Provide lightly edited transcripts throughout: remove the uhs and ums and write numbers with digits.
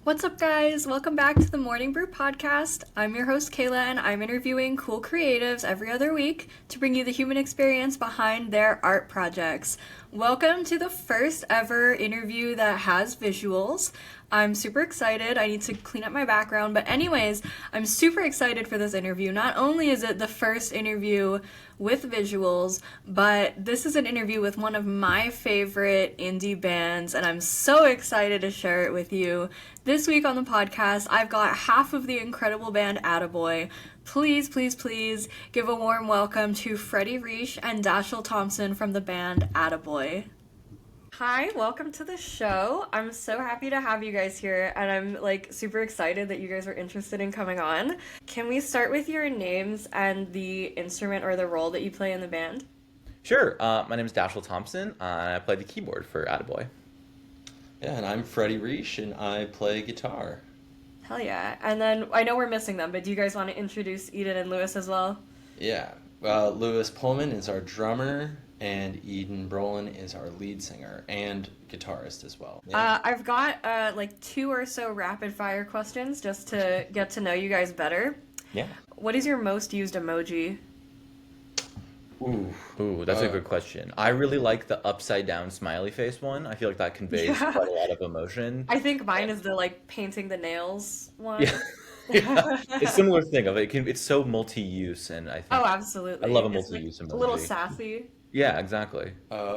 What's up, guys? Welcome back to the Morning Brew podcast. I'm your host, Kayla, and I'm interviewing cool creatives every other week to bring you the human experience behind their art projects. Welcome to the first ever interview that has visuals. I'm super excited. I need to clean up my background. But anyways, I'm super excited for this interview. Not only is it the first interview with visuals, but this is an interview with one of my favorite indie bands, and I'm so excited to share it with you. This week on the podcast, I've got half of the incredible band Attaboy. Please, please, please give a warm welcome to Freddy and Dashel Thompson from the band Attaboy. Hi, welcome to the show. I'm so happy to have you guys here, and I'm super excited that you guys are interested in coming on. Can we start with your names and the instrument or the role that you play in the band? Sure. My name is Dashel Thompson. I play the keyboard for Attaboy. Yeah, and I'm Freddy and I play guitar. Hell yeah. And then I know we're missing them, but do you guys want to introduce Eden and Lewis as well? Yeah. Lewis Pullman is our drummer, and Eden Brolin is our lead singer and guitarist as well. Yeah. I've got two or so rapid fire questions just to get to know you guys better. Yeah. What is your most used emoji? Ooh, that's a good question. I really like the upside down smiley face one. I feel like that conveys quite a lot of emotion. I think mine is the painting the nails one. Yeah. Yeah. It's a similar thing of it's so multi-use, and I think Oh, absolutely. I love a multi-use emoji. A little sassy. Yeah, exactly.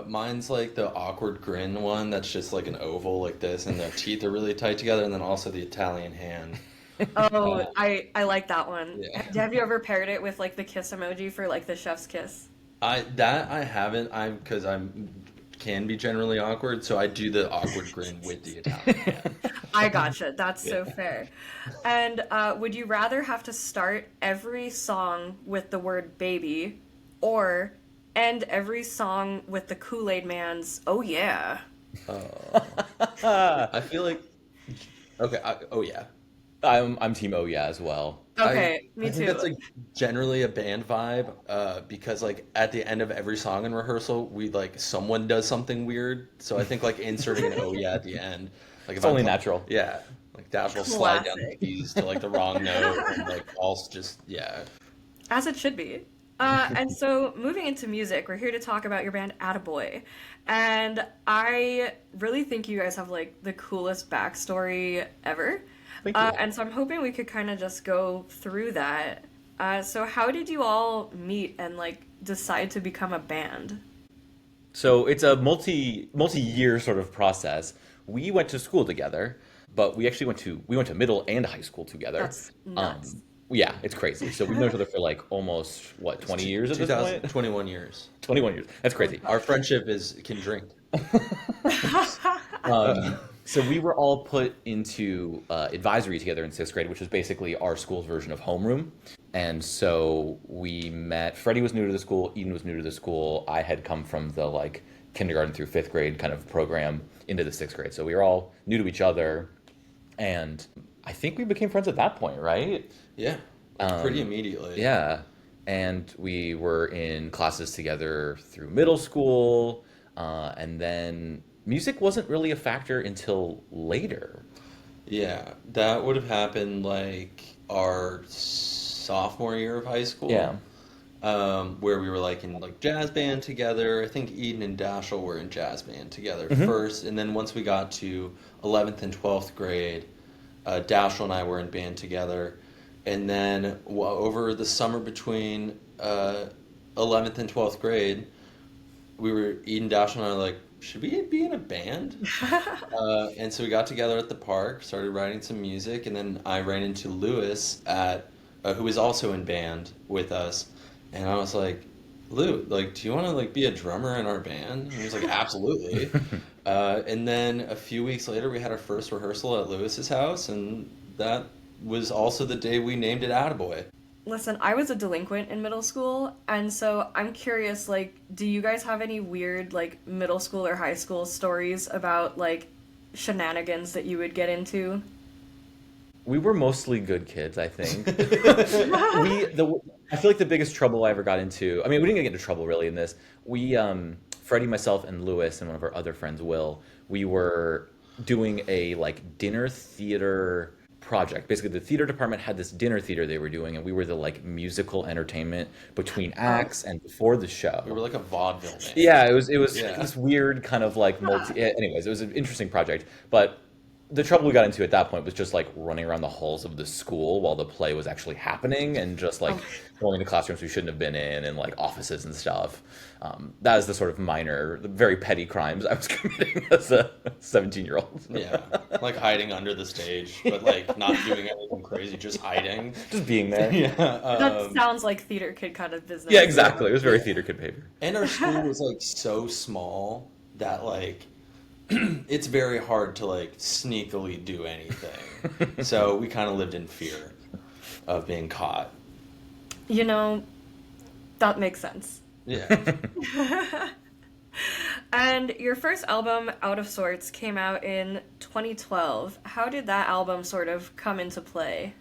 Mine's like the awkward grin one that's just like an oval like this, and the teeth are really tight together, and then also the Italian hand. Oh, I like that one. Yeah. Have you ever paired it with the kiss emoji for the chef's kiss? I haven't. Because can be generally awkward, so I do the awkward grin with the Italian hand. I gotcha. That's so fair. And would you rather have to start every song with the word baby or end every song with the Kool-Aid Man's "Oh yeah"? I feel like okay. Oh yeah. I'm team oh yeah as well. Okay, me I too. think that's generally a band vibe, because at the end of every song in rehearsal, we someone does something weird. So I think inserting an oh yeah at the end, It's only natural. Yeah, Dash will slide down the keys to the wrong note, and also just As it should be. And so moving into music, we're here to talk about your band Attaboy. And I really think you guys have the coolest backstory ever. Thank you. And so I'm hoping we could kind of just go through that. So how did you all meet and decide to become a band? So it's a multi-year sort of process. We went to school together, but we actually went to middle and high school together. That's nuts. Yeah, it's crazy. So we've known each other for almost 20 years at this point? 21 years. 21 years. That's crazy. Our friendship can drink. So we were all put into advisory together in 6th grade, which is basically our school's version of homeroom. And so we met. Freddie was new to the school. Eden was new to the school. I had come from the kindergarten through 5th grade kind of program into the 6th grade. So we were all new to each other. And I think we became friends at that point, right? Yeah, pretty immediately. Yeah. And we were in classes together through middle school. And then music wasn't really a factor until later. Yeah, that would have happened our sophomore year of high school. Yeah. Where we were in jazz band together. I think Eden and Dashel were in jazz band together first, and then once we got to 11th and 12th grade, Dashel and I were in band together, and then over the summer between 11th and 12th grade, Eden, Dashel, and I were should we be in a band? And so we got together at the park, started writing some music, and then I ran into Lewis who was also in band with us, and I was like, Lou, do you want to be a drummer in our band? And he was like, absolutely. And then a few weeks later, we had our first rehearsal at Lewis's house, and that was also the day we named it Attaboy. Listen, I was a delinquent in middle school, and so I'm curious, do you guys have any weird, middle school or high school stories about, shenanigans that you would get into? We were mostly good kids, I think. I feel like the biggest trouble I ever got into, I mean, we didn't get into trouble really in this. We, Freddie, myself, and Lewis, and one of our other friends, Will, we were doing a like dinner theater project. Basically, the theater department had this dinner theater they were doing, and we were the like musical entertainment between acts and before the show. We were like a vaudeville band. Yeah, it was Yeah. this weird kind of like anyways, it was an interesting project, but the trouble we got into at that point was just like running around the halls of the school while the play was actually happening, and just like going to classrooms we shouldn't have been in, and like offices and stuff. That is the sort of minor, the very petty crimes I was committing as a 17-year-old. Yeah, like hiding under the stage, but like not doing anything crazy, just hiding. Just being there. Yeah. That sounds like theater kid kind of business. Yeah, exactly. It was very theater kid behavior. And our school was like so small that like it's very hard to like sneakily do anything. So we kind of lived in fear of being caught. You know, that makes sense. Yeah. And your first album, Out of Sorts, came out in 2012. How did that album sort of come into play?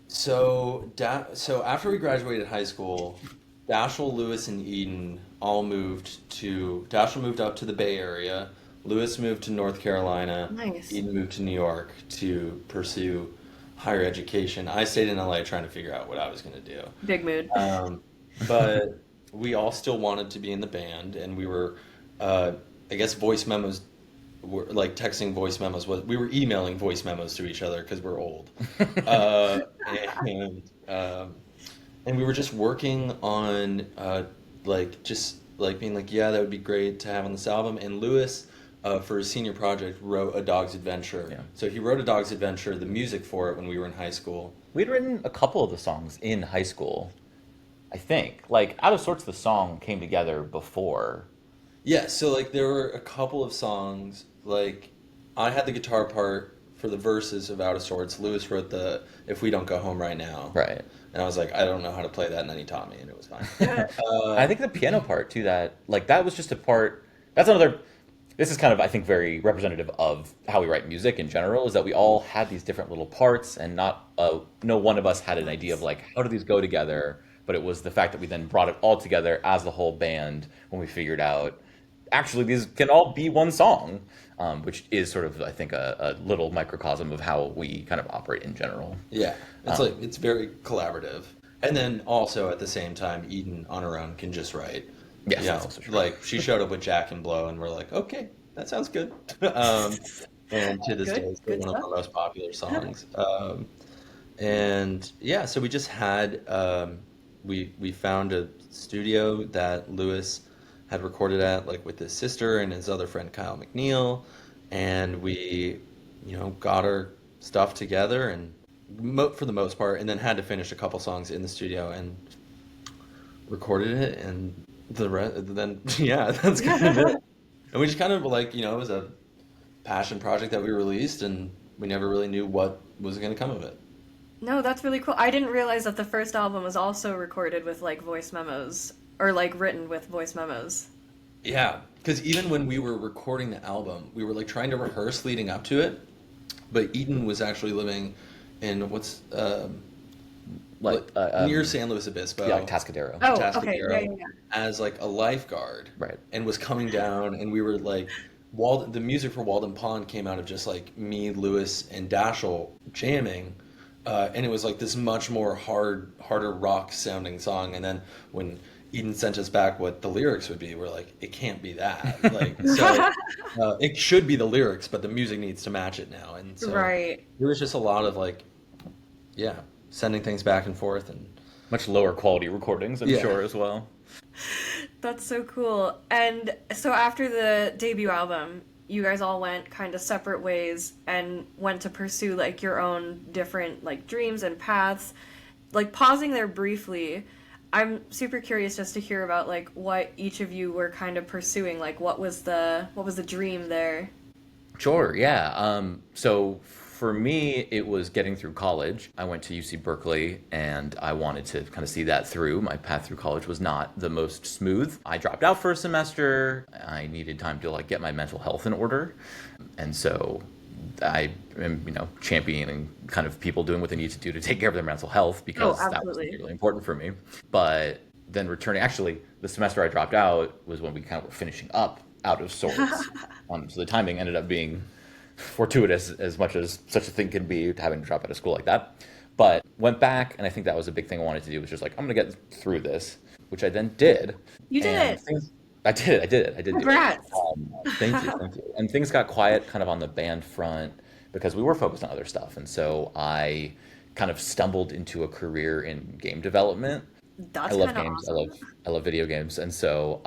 So after we graduated high school, Dashel, Lewis, and Eden all Dashel moved up to the Bay Area. Lewis moved to North Carolina. Nice. Eden moved to New York to pursue higher education. I stayed in LA trying to figure out what I was going to do. Big mood. But we all still wanted to be in the band, and we were, I guess, voice memos, were like texting voice memos. We were emailing voice memos to each other because we're old. And we were just working on, being like, yeah, that would be great to have on this album. And Lewis, for his senior project, wrote A Dog's Adventure. Yeah. So he wrote A Dog's Adventure, the music for it, when we were in high school. We'd written a couple of the songs in high school, I think. Like, Out of Sorts, the song came together before. Yeah, so like there were a couple of songs, like I had the guitar part for the verses of Out of Sorts. Lewis wrote the If We Don't Go Home Right Now. Right. And I was like, I don't know how to play that, and then he taught me, and it was fine. I think the piano part too, that was just a part, this is kind of, I think, very representative of how we write music in general, is that we all had these different little parts, and no one of us had an idea of like, how do these go together? But it was the fact that we then brought it all together as the whole band when we figured out, actually, these can all be one song, which is sort of, I think, a little microcosm of how we kind of operate in general. Yeah, it's very collaborative. And then also at the same time, Eden on her own can just write. Yes, You know, that's also true. like she showed up with Jack and Blow, and we're like, okay, that sounds good. And to this Good, day, it's good one of stuff. our most popular songs. And yeah, so we just had we found a studio that Lewis had recorded at, like with his sister and his other friend Kyle McNeil, and we, got our stuff together and for the most part, and then had to finish a couple songs in the studio and recorded it, and then yeah, that's kind of it. And we just kind of like, it was a passion project that we released, and we never really knew what was going to come of it. No, that's really cool. I didn't realize that the first album was also recorded with like voice memos, or like written with voice memos. Yeah, because even when we were recording the album, we were like trying to rehearse leading up to it, but Eden was actually living in near San Luis Obispo. Yeah, like Tascadero. Oh, Tascadero, okay. Yeah. as like a lifeguard, Right. and was coming down, and we were like, the music for Walden Pond came out of just like me, Lewis, and Dashel jamming, and it was like this much more harder rock sounding song. And then when Eden sent us back what the lyrics would be, we're like, it can't be that. Like, so it should be the lyrics, but the music needs to match it now. And so Right. there was just a lot of like, yeah, sending things back and forth, and Much lower quality recordings, I'm Yeah. sure, as well. That's so cool. And so after the debut album, you guys all went kind of separate ways and went to pursue like your own different like dreams and paths. Like pausing there briefly, I'm super curious just to hear about like what each of you were kind of pursuing. Like what was the dream there? Sure, yeah. So for me, it was getting through college. I went to UC Berkeley, and I wanted to kind of see that through. My path through college was not the most smooth. I dropped out for a semester. I needed time to like get my mental health in order, and so I am, championing kind of people doing what they need to do to take care of their mental health, because that was absolutely. really important for me. But then returning, actually, the semester I dropped out was when we kind of were finishing up Out of Sorts. So the timing ended up being fortuitous as much as such a thing can be, having to drop out of school like that. But went back, and I think that was a big thing I wanted to do, was just like, I'm going to get through this, which I then did. You did And it. things, I did do it. Congrats. Thank you, thank you. And things got quiet kind of on the band front because we were focused on other stuff. And so I kind of stumbled into a career in game development. I That's love kind of games. awesome. I love video games, and so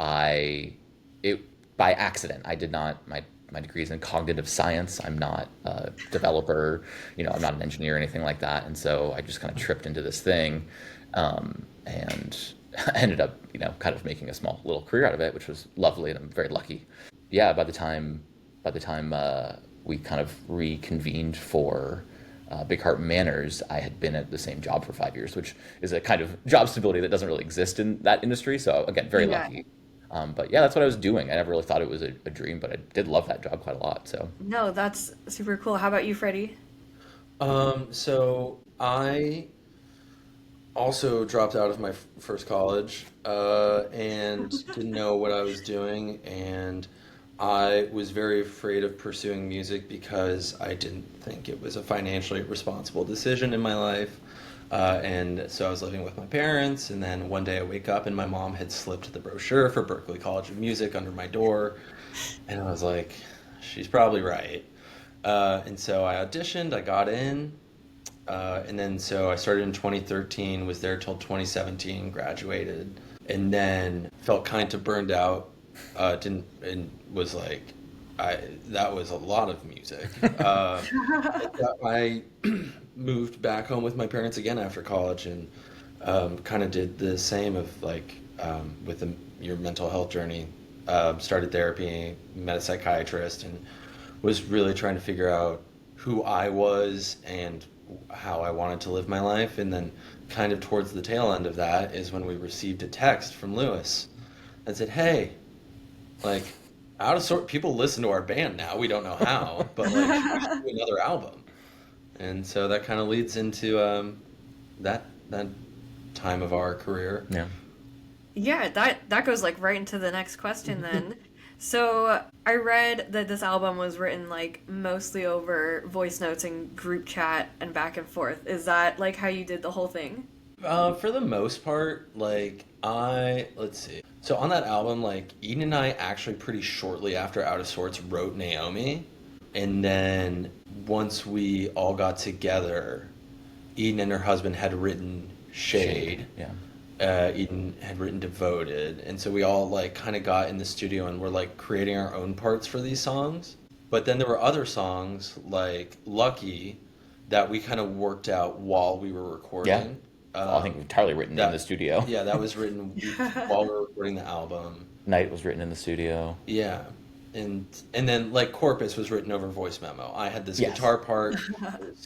it by accident. I did not my degree is in cognitive science. I'm not a developer. I'm not an engineer or anything like that. And so I just kind of tripped into this thing, and ended up kind of making a small little career out of it, which was lovely, and I'm very lucky. Yeah. By the time we kind of reconvened for Big Heart Manners, I had been at the same job for 5 years, which is a kind of job stability that doesn't really exist in that industry. So again, very Yeah. lucky. But yeah, that's what I was doing. I never really thought it was a dream, but I did love that job quite a lot. So No, that's super cool. How about you, Freddie? So I also dropped out of my first college, and didn't know what I was doing, and I was very afraid of pursuing music because I didn't think it was a financially responsible decision in my life. And so I was living with my parents, and then one day I wake up and my mom had slipped the brochure for Berklee College of Music under my door, and I was like, she's probably right. And so I auditioned, I got in, and then so I started in 2013, was there till 2017, graduated, and then felt kind of burned out. Didn't and was like, that was a lot of music. I moved back home with my parents again after college, and kind of did the same of like, with your mental health journey. Started therapy, met a psychiatrist, and was really trying to figure out who I was and how I wanted to live my life. And then kind of towards the tail end of that is when we received a text from Lewis that said, hey, like, out of sort, people listen to our band now. We don't know how, but like, we should do another album. And so that kind of leads into that time of our career. yeah. Yeah, that goes like right into the next question then. So I read that this album was written like mostly over voice notes and group chat and back and forth. Is that like how you did the whole thing? For the most part, like let's see. So on that album, like Eden and I actually pretty shortly after Out of Sorts wrote Naomi, and then once we all got together, Eden and her husband had written Shade. Yeah. Eden had written Devoted, and so we all like kind of got in the studio and were like creating our own parts for these songs. But then there were other songs like Lucky that we kind of worked out while we were recording. I think entirely written in the studio. Yeah, that was written while we were recording the album. Night was written in the studio. Yeah, and then like Corpus was written over voice memo. I had this Yes. guitar part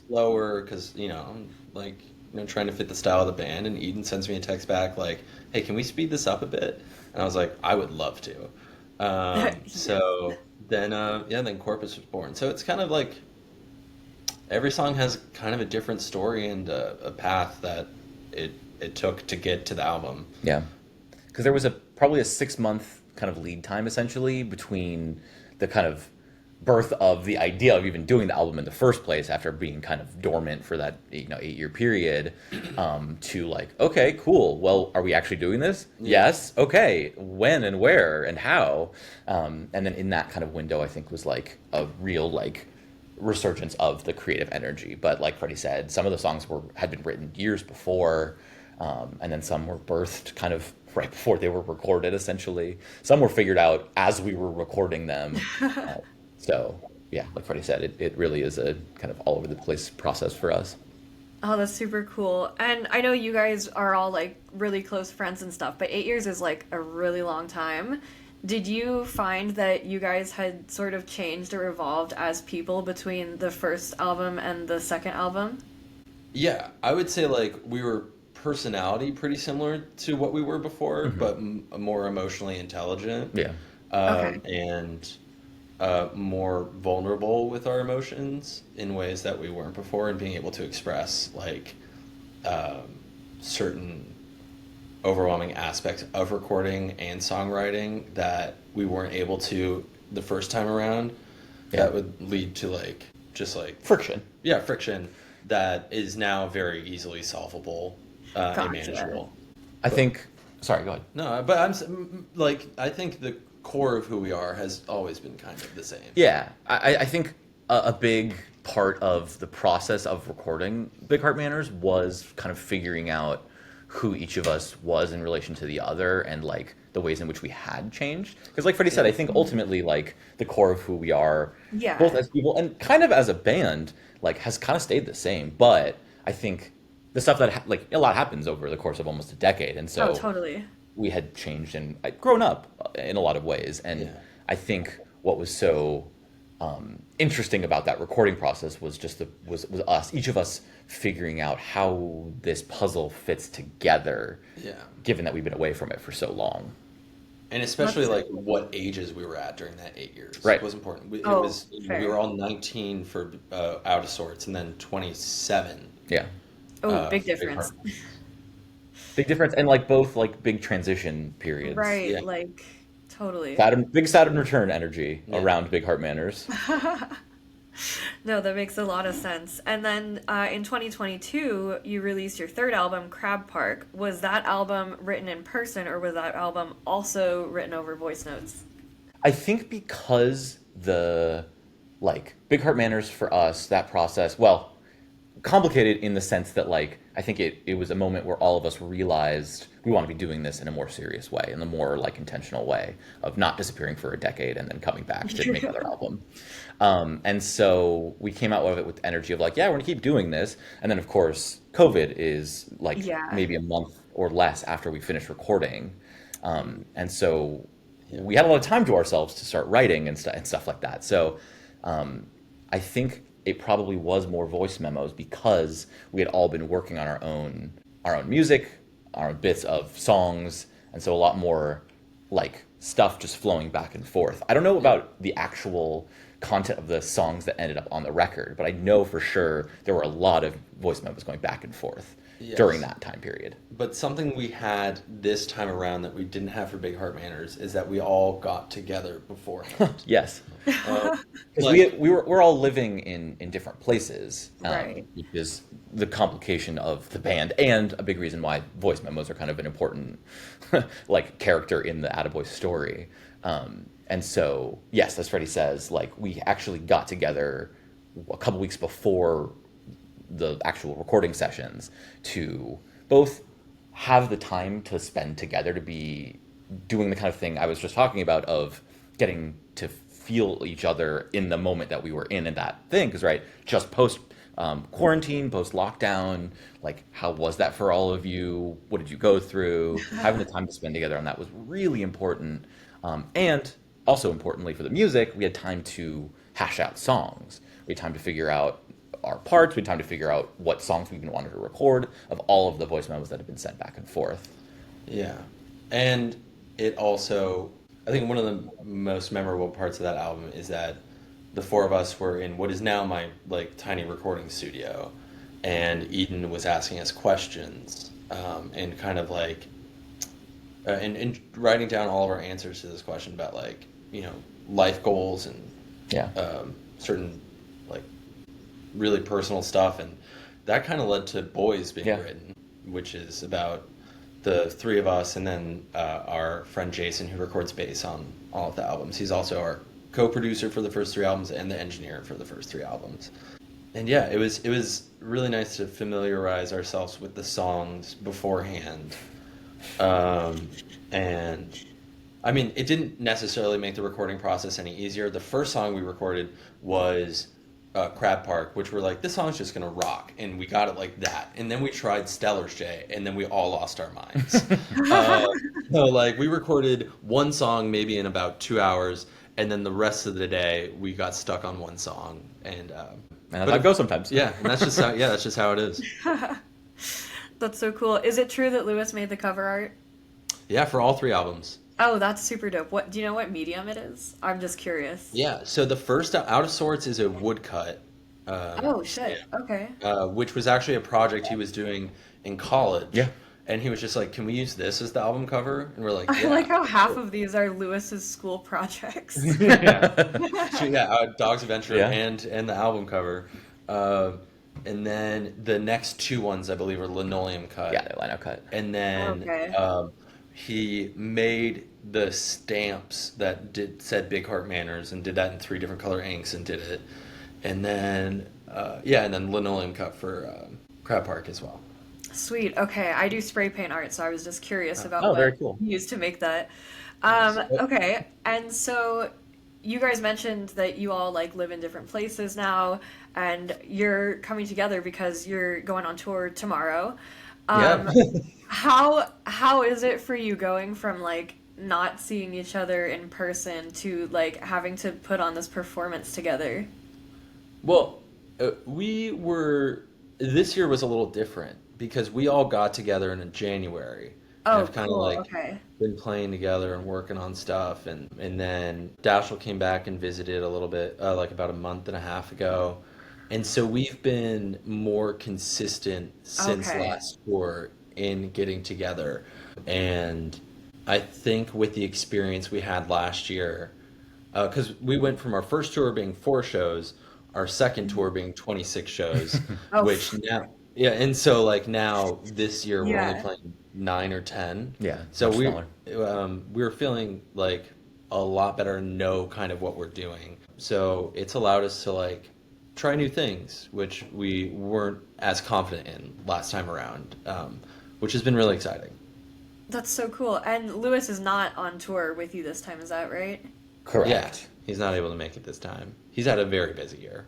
slower because I'm like trying to fit the style of the band, and Eden sends me a text back like, hey, can we speed this up a bit? And I was like, I would love to. So then then Corpus was born. So it's kind of like every song has kind of a different story and a path that it took to get to the album. Yeah, because there was probably a 6-month kind of lead time essentially between the kind of birth of the idea of even doing the album in the first place after being kind of dormant for that 8-year period, to like, okay, cool, well, are we actually doing this? Yes. Okay, when and where and how, and then in that kind of window I think was like a real like resurgence of the creative energy. But like Freddie said, some of the songs had been written years before, and then some were birthed kind of right before they were recorded essentially. Some were figured out as we were recording them. So yeah, like Freddie said, it really is a kind of all over the place process for us. Oh, that's super cool. And I know you guys are all like really close friends and stuff, but 8 years is like a really long time. Did you find that you guys had sort of changed or evolved as people between the first album and the second album? Yeah, I would say like we were personality pretty similar to what we were before, but more emotionally intelligent. Yeah. Okay. And more vulnerable with our emotions in ways that we weren't before, and being able to express like certain overwhelming aspects of recording and songwriting that we weren't able to the first time around. that would lead to like just like friction. Yeah, friction that is now very easily solvable and manageable. I think. Sorry, go ahead. No, but I think the core of who we are has always been kind of the same. Yeah, I think a big part of the process of recording Big Heart Manners was kind of figuring out who each of us was in relation to the other and like the ways in which we had changed. Because like Freddie said, I think ultimately like the core of who we are, both as people and kind of as a band, like has kind of stayed the same. But I think the stuff that like a lot happens over the course of almost a decade, and so totally we had changed and grown up in a lot of ways. And I think what was so interesting about that recording process was just was us, each of us, figuring out how this puzzle fits together. Yeah. Given that we've been away from it for so long, and especially like what ages we were at during that 8 years, right, was important. We were all 19 for Out of Sorts, and then 27. Yeah. Oh, big difference. Big difference, and like both like big transition periods. Right. Yeah. Like. Totally. Big Saturn return energy around Big Heart Manners. No, that makes a lot of sense. And then in 2022, you released your third album, Crab Park. Was that album written in person, or was that album also written over voice notes? I think because the like Big Heart Manners for us, that process, well, complicated in the sense that like I think it was a moment where all of us realized we want to be doing this in a more serious way, in a more like intentional way of not disappearing for a decade and then coming back to make another album. And so we came out of it with the energy of like, yeah, we're gonna keep doing this. And then of course, COVID is like maybe a month or less after we finished recording. And so we had a lot of time to ourselves to start writing and stuff like that. So I think it probably was more voice memos because we had all been working on our own music, our own bits of songs, and so a lot more like stuff just flowing back and forth. I don't know about the actual content of the songs that ended up on the record, but I know for sure there were a lot of voice memos going back and forth during that time period. But something we had this time around that we didn't have for Big Heart Manners is that we all got together beforehand. Yes. Because we're all living in different places, right. Which is the complication of the band, and a big reason why voice memos are kind of an important like character in the Attaboy story. And so, yes, as Freddie says, like we actually got together a couple weeks before the actual recording sessions to both have the time to spend together to be doing the kind of thing I was just talking about of getting to feel each other in the moment that we were in that thing. Because just post quarantine, post lockdown, like how was that for all of you? What did you go through? Having the time to spend together on that was really important. And also importantly for the music, we had time to hash out songs. We had time to figure out our parts. We had time to figure out what songs we wanted to record of all of the voice memos that had been sent back and forth. Yeah. And it also, I think one of the most memorable parts of that album is that the four of us were in what is now my like tiny recording studio, and Eden was asking us questions and kind of like and writing down all of our answers to this question about like, you know, life goals and certain like really personal stuff, and that kind of led to Boys being written, which is about the three of us and then our friend Jason, who records bass on all of the albums. He's also our co-producer for the first three albums and the engineer for the first three albums. And yeah, it was really nice to familiarize ourselves with the songs beforehand. And I mean, it didn't necessarily make the recording process any easier. The first song we recorded was Crab Park, which we're like, this song's just gonna rock, and we got it like that. And then we tried Stellar's J, and then we all lost our minds. So like we recorded one song maybe in about 2 hours, and then the rest of the day we got stuck on one song. And that's how it goes sometimes. Yeah, and that's just how it is. That's so cool. Is it true that Lewis made the cover art? Yeah, for all three albums. Oh, that's super dope. What do you know what medium it is? I'm just curious. Yeah, so the first Out of Sorts is a woodcut. Oh shit. Okay. Which was actually a project he was doing in college. Yeah. And he was just like, "Can we use this as the album cover?" And we're like, I "Yeah." like how half of these are Lewis's school projects. Yeah, so, yeah, Dogs Adventure Yeah. and the album cover, uh, and then the next two ones I believe are linoleum cut. Yeah, the lino cut. And then Okay. he made the stamps that said Big Heart Manners and did that in three different color inks and did it, and then and then linoleum cut for Crab Park as well. Sweet. Okay, I do spray paint art, so I was just curious about Oh, very what cool. you used to make that. Nice. Okay, and so you guys mentioned that you all like live in different places now, and you're coming together because you're going on tour tomorrow. Yeah. How is it for you going from like not seeing each other in person to like having to put on this performance together? Well, this year was a little different because we all got together in January and Oh, have kind of cool. like Okay. been playing together and working on stuff, and then Dashel came back and visited a little bit like about a month and a half ago, and so we've been more consistent since Okay. last tour in getting together, and I think with the experience we had last year, because we went from our first tour being 4 shows, our second tour being 26 shows, Oh, which now, yeah, and so like now this year we're only yeah. playing 9 or 10. Yeah, So much smaller. we're feeling like a lot better and know kind of what we're doing. So it's allowed us to like try new things, which we weren't as confident in last time around, which has been really exciting. That's so cool. And Lewis is not on tour with you this time, is that right? Correct. Yeah, he's not able to make it this time. He's had a very busy year.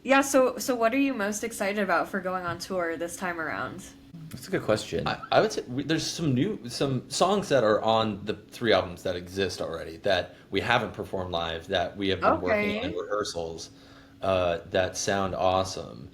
Yeah, so what are you most excited about for going on tour this time around? That's a good question. I would say there's some songs that are on the 3 albums that exist already that we haven't performed live that we have been working on in Okay. rehearsals that sound awesome.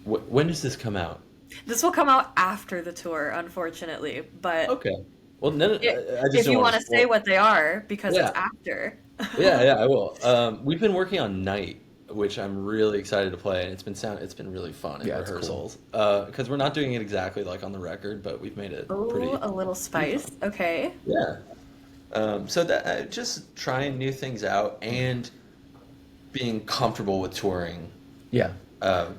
When does this come out? This will come out after the tour, unfortunately, but Okay. Well, none. I just if don't you want want to to say spoil. what they are, because it's Yeah, after. yeah, I will. We've been working on Night, which I'm really excited to play, and it's been really fun in Yeah, it's cool. rehearsals because we're not doing it exactly like on the record, but we've made it Oh, a little pretty spice. fun. Okay. Yeah. So that just trying new things out and being comfortable with touring, Yeah.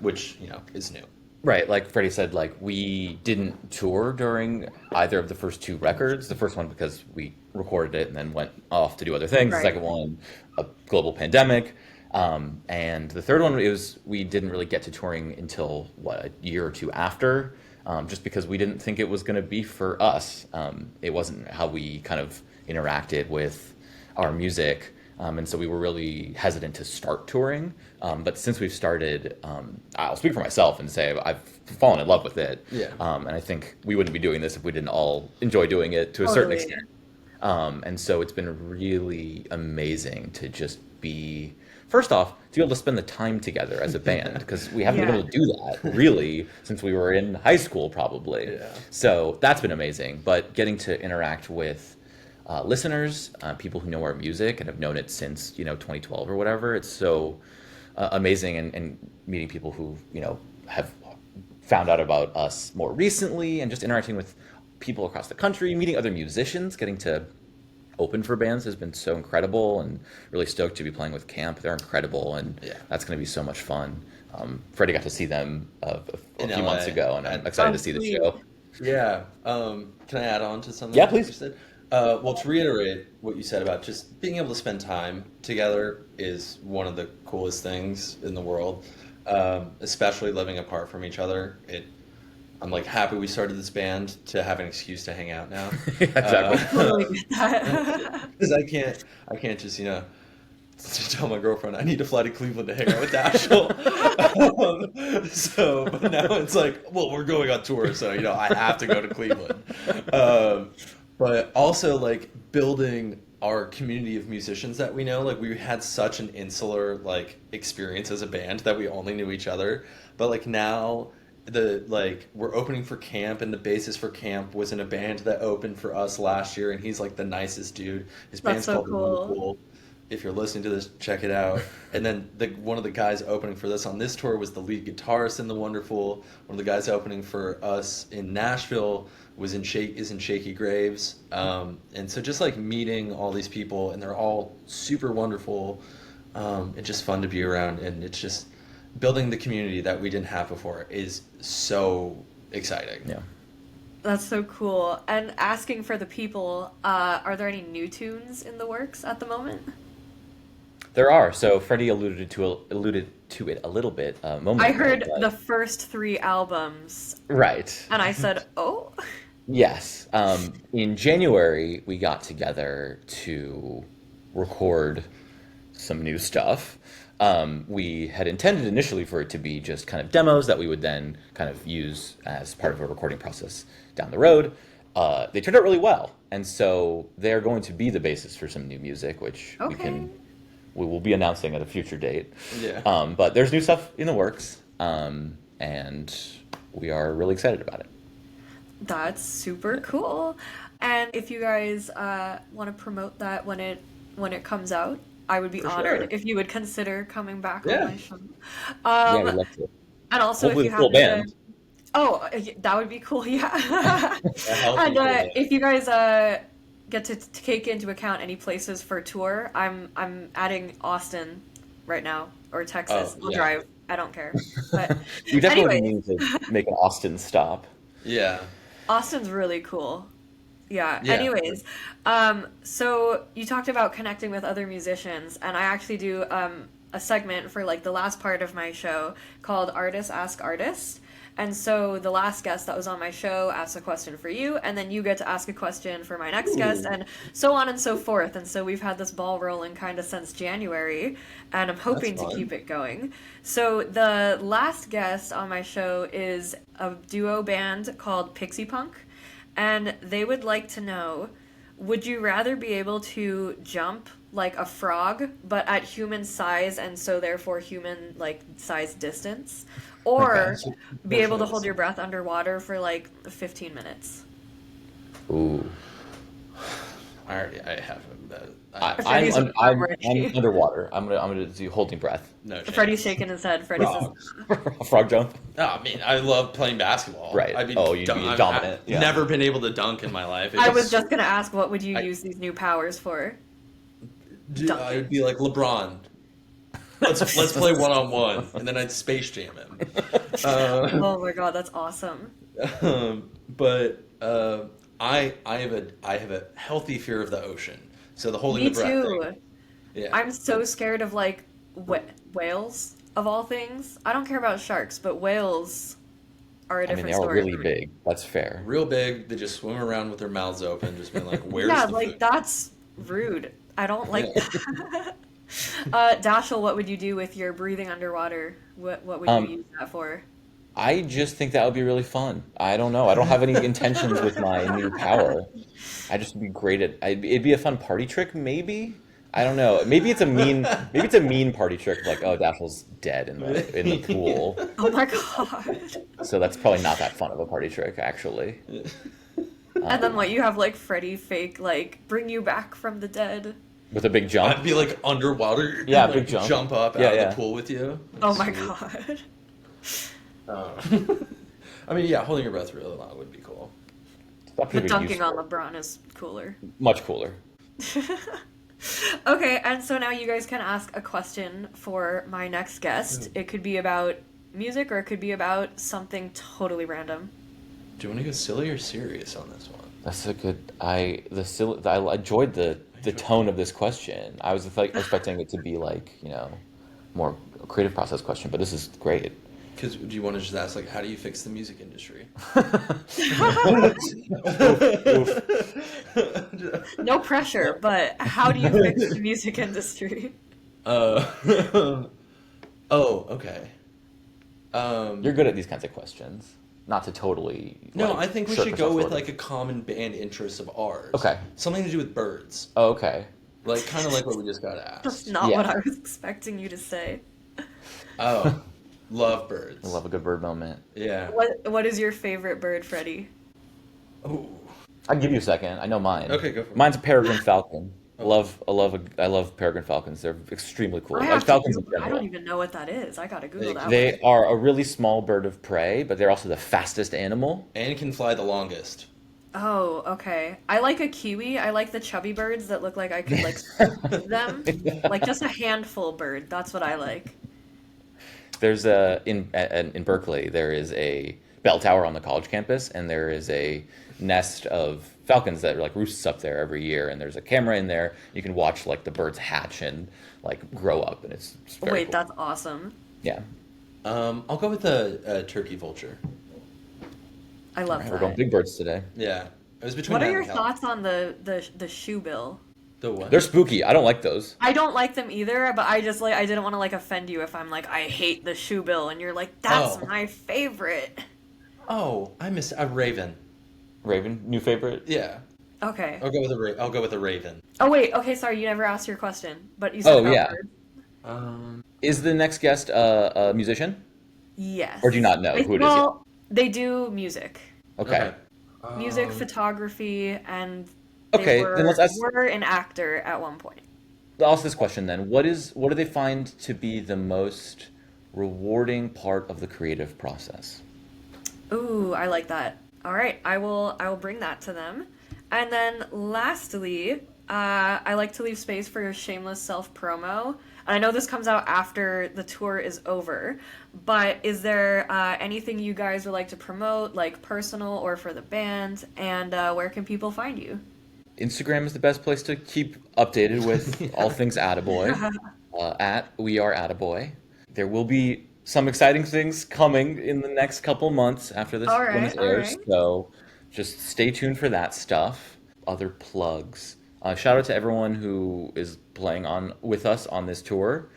which is new. Right, like Freddie said, like we didn't tour during either of the first two records. The first one because we recorded it and then went off to do other things. The Right. second one, a global pandemic, and the third one is we didn't really get to touring until what, a year or two after, just because we didn't think it was going to be for us. It wasn't how we kind of interacted with our music. And so we were really hesitant to start touring. But since we've started, I'll speak for myself and say I've fallen in love with it. Yeah. And I think we wouldn't be doing this if we didn't all enjoy doing it to a certain Totally. extent. And so it's been really amazing to just be, first off, to be able to spend the time together as a band, because we haven't been Yeah. able to do that really since we were in high school, probably. Yeah. So that's been amazing. But getting to interact with listeners, people who know our music and have known it since 2012 or whatever. It's so amazing, and meeting people who have found out about us more recently, and just interacting with people across the country, meeting other musicians, getting to open for bands has been so incredible, and really stoked to be playing with Camp. They're incredible, and Yeah. that's going to be so much fun. Freddie got to see them a In few months LA. ago, and I'm And excited Oh, to see the sweet. show. yeah. Can I add on to something Yeah, that you please. said? Well, to reiterate what you said about just being able to spend time together is one of the coolest things in the world, especially living apart from each other. I'm like happy we started this band to have an excuse to hang out now. Exactly. Totally get that. Because I can't just tell my girlfriend I need to fly to Cleveland to hang out with Dashel. But now it's like, well, we're going on tour, so I have to go to Cleveland. But also like building our community of musicians that we know. Like we had such an insular like experience as a band that we only knew each other. But like now we're opening for Camp, and the bassist for Camp was in a band that opened for us last year, and he's like the nicest dude. His That's band's so called The cool. Moonpool. if you're listening to this, check it out. And then one of the guys opening for this on this tour was the lead guitarist in The Wonderful. One of the guys opening for us in Nashville is in Shaky Graves. And so just like meeting all these people, and they're all super wonderful. It's just fun to be around, and it's just building the community that we didn't have before is so exciting. Yeah. That's so cool. And asking for the people, are there any new tunes in the works at the moment? There are. So Freddie alluded to it a little bit a moment I ago, heard but- the first 3 albums, Right. and I said, oh. Yes. In January, we got together to record some new stuff. We had intended initially for it to be just kind of demos that we would then kind of use as part of a recording process down the road. They turned out really well, and so they're going to be the basis for some new music, which Okay. we will be announcing at a future date. Yeah. But there's new stuff in the works, and we are really excited about it. That's super cool. And if you guys want to promote that when it comes out, I would be For honored sure. if you would consider coming back Yeah. on my show. Yeah, we'd love to. And also, Hopefully if you the full happen band. to, oh, that would be cool. Yeah. A healthy And full band. if you guys get to take into account any places for tour, I'm adding Austin right now, or Texas. Oh, I'll yeah. drive. I don't care. But We definitely anyways, need to make an Austin stop. Yeah. Austin's really cool. Yeah. Yeah. Anyways, so you talked about connecting with other musicians, and I actually do a segment for like the last part of my show called Artists Ask Artists. And so the last guest that was on my show asks a question for you, and then you get to ask a question for my next guest, and so on and so forth. And so we've had this ball rolling kind of since January, and I'm hoping to fun. keep it going. So the last guest on my show is a duo band called Pixie Punk, and they would like to know, would you rather be able to jump like a frog, but at human size, and so therefore human like size distance, or Okay. be able to hold your breath underwater for like 15 minutes? Ooh. I have Freddie's I'm already- underwater. I'm gonna do holding breath. no chance. Freddie's shaking his head. Freddie says, Frogs. Frog jump. No, I mean, I love playing basketball. Right. I'd be Oh, you'd be dominant. I've Yeah. never been able to dunk in my life. I was just gonna ask, what would you I- use these new powers for? I'd be like LeBron. Let's play 1-on-1, and then I'd Space Jam him. Oh my god, that's awesome. But I have a healthy fear of the ocean. So the holding Me the breath too. thing. Yeah. I'm so scared of like whales of all things. I don't care about sharks, but whales are a I different mean, they are story. really for me. big. That's fair. Real big. They just swim around with their mouths open, just being like, "Where's Yeah, the like food?" that's rude. I don't like Yeah. that. Dashel, what would you do with your breathing underwater? What would you use that for? I just think that would be really fun. I don't know. I don't have any intentions with my new power. I just would be great at. It'd be a fun party trick, maybe. I don't know. Maybe it's a mean party trick. Like, oh, Dashel's dead in the pool. Oh my god. So that's probably not that fun of a party trick, actually. And then what, you have like Freddy fake like bring you back from the dead. With a big jump. I'd be like underwater. Yeah, and, like, big jump. Jump up Yeah, out yeah. of the pool with you. Oh my Sweet. god. I mean, yeah, holding your breath really long would be cool. That's The pretty dunking on useful. LeBron is cooler. Much cooler. Okay, and so now you guys can ask a question for my next guest. It could be about music or it could be about something totally random. Do you want to go silly or serious on this one? That's a good. I enjoyed the tone of this question. I was like expecting it to be like, you know, more creative process question, but this is great. Because do you want to just ask, like, how do you fix the music industry? No pressure, but how do you fix the music industry? Oh, okay. You're good at these kinds of questions. Not to totally. No, like, I think we shirk should go with responsibility. like a common band interest of ours. Okay. Something to do with birds. Oh, okay. Like, kind of like what we just got That's asked. not Yeah. what I was expecting you to say. Oh, love birds. I love a good bird moment. Yeah. What is your favorite bird, Freddie? Ooh. I'll give you a second. I know mine. Okay, go for it. Mine's a peregrine falcon. I love peregrine falcons. They're extremely cool. I Like have to falcons in Google. I don't general. even know what that is. I gotta Google that They one. are a really small bird of prey, but they're also the fastest animal. And can fly the longest. Oh, okay. I like a kiwi. I like the chubby birds that look like I could like scoop them. Like just a handful bird. That's what I like. There's in Berkeley there is a bell tower on the college campus, and there is a nest of falcons that like roosts up there every year, and there's a camera in there. You can watch like the birds hatch and like grow up, and it's very Wait, cool. that's awesome. Yeah. I'll go with a turkey vulture. I love We're that. going big birds today. Yeah. It was between What are that your and thoughts on the shoebill? The what? They're spooky. I don't like those. I don't like them either, but I just like I didn't want to like offend you if I'm like I hate the shoebill and you're like that's Oh. my favorite. Oh, I miss a raven. Raven, new favorite? Yeah. Okay. I'll go with a raven. Oh wait, okay, sorry, you never asked your question, but you said Oh, about yeah. birds. Is the next guest a musician? Yes. Or do you not know who it is Well, they do music. yet? Okay. Music, photography, and they Okay, then let's ask. were an actor at one point. I'll ask this question then. What do they find to be the most rewarding part of the creative process? Ooh, I like that. All right, I will bring that to them. And then lastly, I like to leave space for your shameless self-promo. And I know this comes out after the tour is over, but is there anything you guys would like to promote, like personal or for the band? And where can people find you? Instagram is the best place to keep updated with all things Attaboy. At We Are Attaboy. There will be some exciting things coming in the next couple months after this All when this right, all airs. right. So just stay tuned for that stuff. Other plugs. Shout out to everyone who is playing on with us on this tour.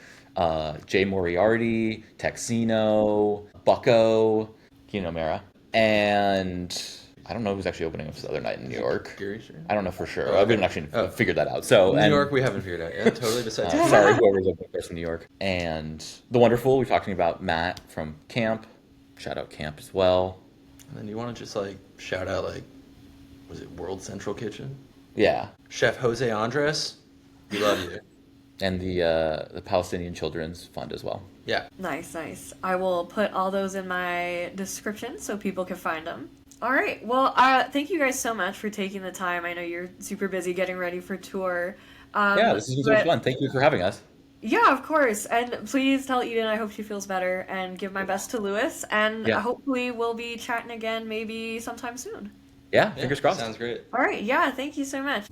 Jay Moriarty, Texino, Bucko, Mara, and I don't know who's actually opening up this other night in New York. Gary, sure. I don't know for sure. Oh, I haven't okay. actually figured that out. So New York, we haven't figured out yet. Totally besides. sorry, whoever's opening first in New York. And the wonderful, we're talking about Matt from camp. Shout out camp as well. And then you want to just like shout out like, was it World Central Kitchen? Yeah, Chef Jose Andres, we love you. and the Palestinian Children's Fund as well. Yeah. Nice, nice. I will put all those in my description so people can find them. All right. Well, thank you guys so much for taking the time. I know you're super busy getting ready for tour. Yeah, this has been so much fun. Thank you for having us. Yeah, of course. And please tell Eden I hope she feels better and give my best to Lewis. And Yeah. hopefully we'll be chatting again maybe sometime soon. Yeah, fingers crossed. Sounds great. All right. Yeah, thank you so much.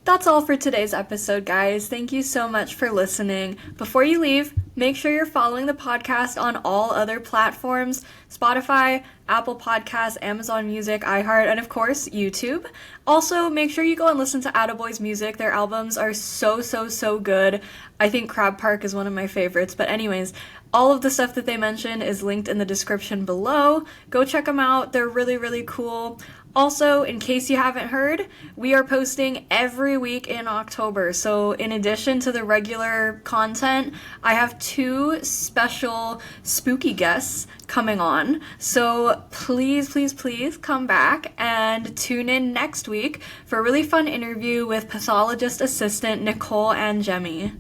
That's all for today's episode, guys. Thank you so much for listening. Before you leave, make sure you're following the podcast on all other platforms: Spotify, Apple Podcasts, Amazon Music, iHeart, and of course, YouTube. Also, make sure you go and listen to Attaboy's music. Their albums are so good. I think Crab Park is one of my favorites. But anyways, all of the stuff that they mention is linked in the description below. Go check them out. They're really cool. Also, in case you haven't heard, we are posting every week in October. So in addition to the regular content, I have 2 special spooky guests coming on. So please come back and tune in next week for a really fun interview with pathologist assistant Nicole and Jemmy.